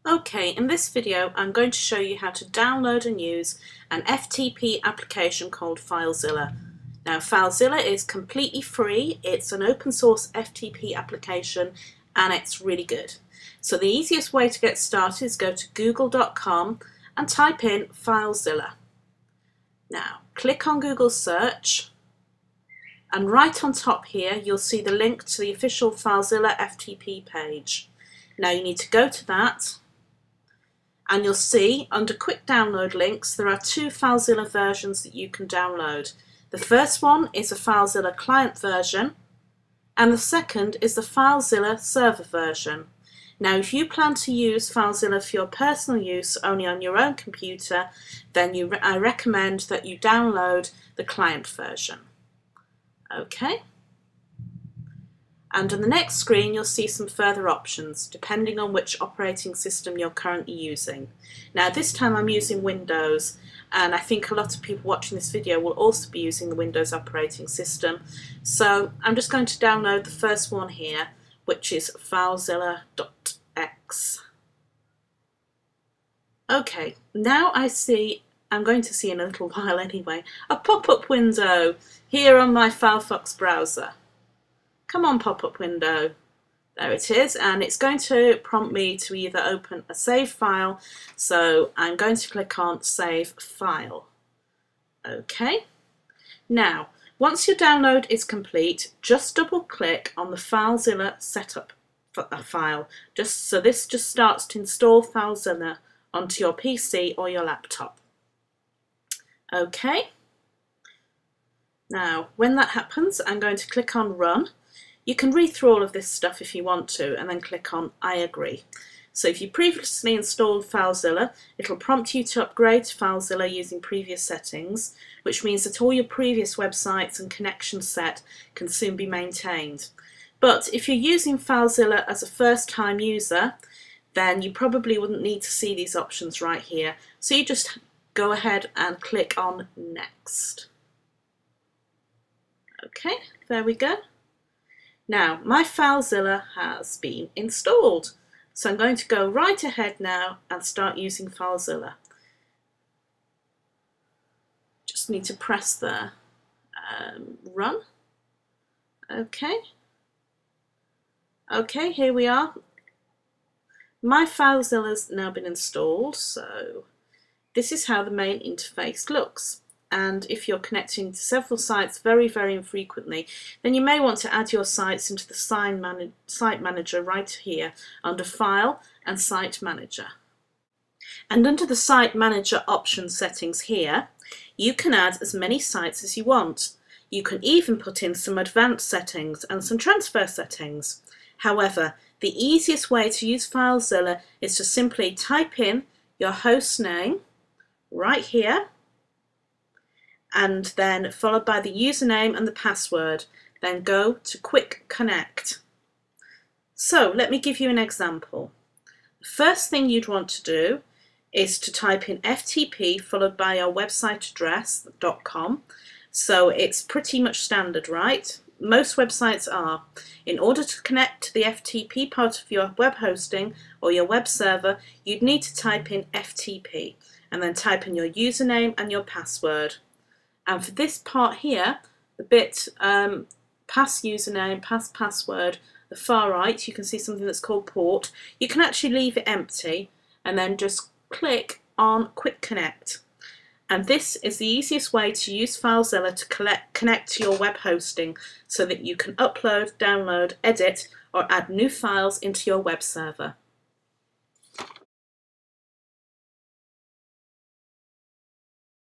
Okay, in this video I'm going to show you how to download and use an FTP application called FileZilla. Now FileZilla is completely free, it's an open source FTP application and it's really good. So the easiest way to get started is go to google.com and type in FileZilla. Now click on Google search and right on top here you'll see the link to the official FileZilla FTP page. Now you need to go to that. And you'll see under quick download links there are two FileZilla versions that you can download. The first one is a FileZilla client version and the second is the FileZilla server version. Now if you plan to use FileZilla for your personal use only on your own computer, then I recommend that you download the client version. Okay. And on the next screen you'll see some further options depending on which operating system you're currently using. Now this time I'm using Windows, and I think a lot of people watching this video will also be using the Windows operating system. So I'm just going to download the first one here, which is FileZilla.x. Okay, now I'm going to see in a little while anyway, a pop-up window here on my Firefox browser. Come on, pop-up window. There it is, and it's going to prompt me to either open a save file, so I'm going to click on Save File. Okay. Now, once your download is complete, just double-click on the FileZilla setup file. So this just starts to install FileZilla onto your PC or your laptop. Okay. Now, when that happens, I'm going to click on Run. You can read through all of this stuff if you want to and then click on I agree. So if you previously installed FileZilla, it'll prompt you to upgrade to FileZilla using previous settings, which means that all your previous websites and connections set can soon be maintained. But if you're using FileZilla as a first-time user, then you probably wouldn't need to see these options right here. So you just go ahead and click on Next. Okay, there we go. Now, my FileZilla has been installed, so I'm going to go right ahead now and start using FileZilla. Just need to press the Run. Okay. Okay, here we are. My FileZilla's now been installed, so this is how the main interface looks. And if you're connecting to several sites very, very infrequently, then you may want to add your sites into the Site Manager right here under File and Site Manager. And under the Site Manager option settings here, you can add as many sites as you want. You can even put in some advanced settings and some transfer settings. However, the easiest way to use FileZilla is to simply type in your host name right here, and then followed by the username and the password. Then go to Quick Connect. So let me give you an example. The first thing you'd want to do is to type in FTP followed by your website address, .com. So it's pretty much standard, right? Most websites are. In order to connect to the FTP part of your web hosting or your web server, you'd need to type in FTP and then type in your username and your password. And for this part here, the bit pass username, pass password, the far right, you can see something that's called port. You can actually leave it empty and then just click on Quick Connect. And this is the easiest way to use FileZilla to connect to your web hosting so that you can upload, download, edit, or add new files into your web server.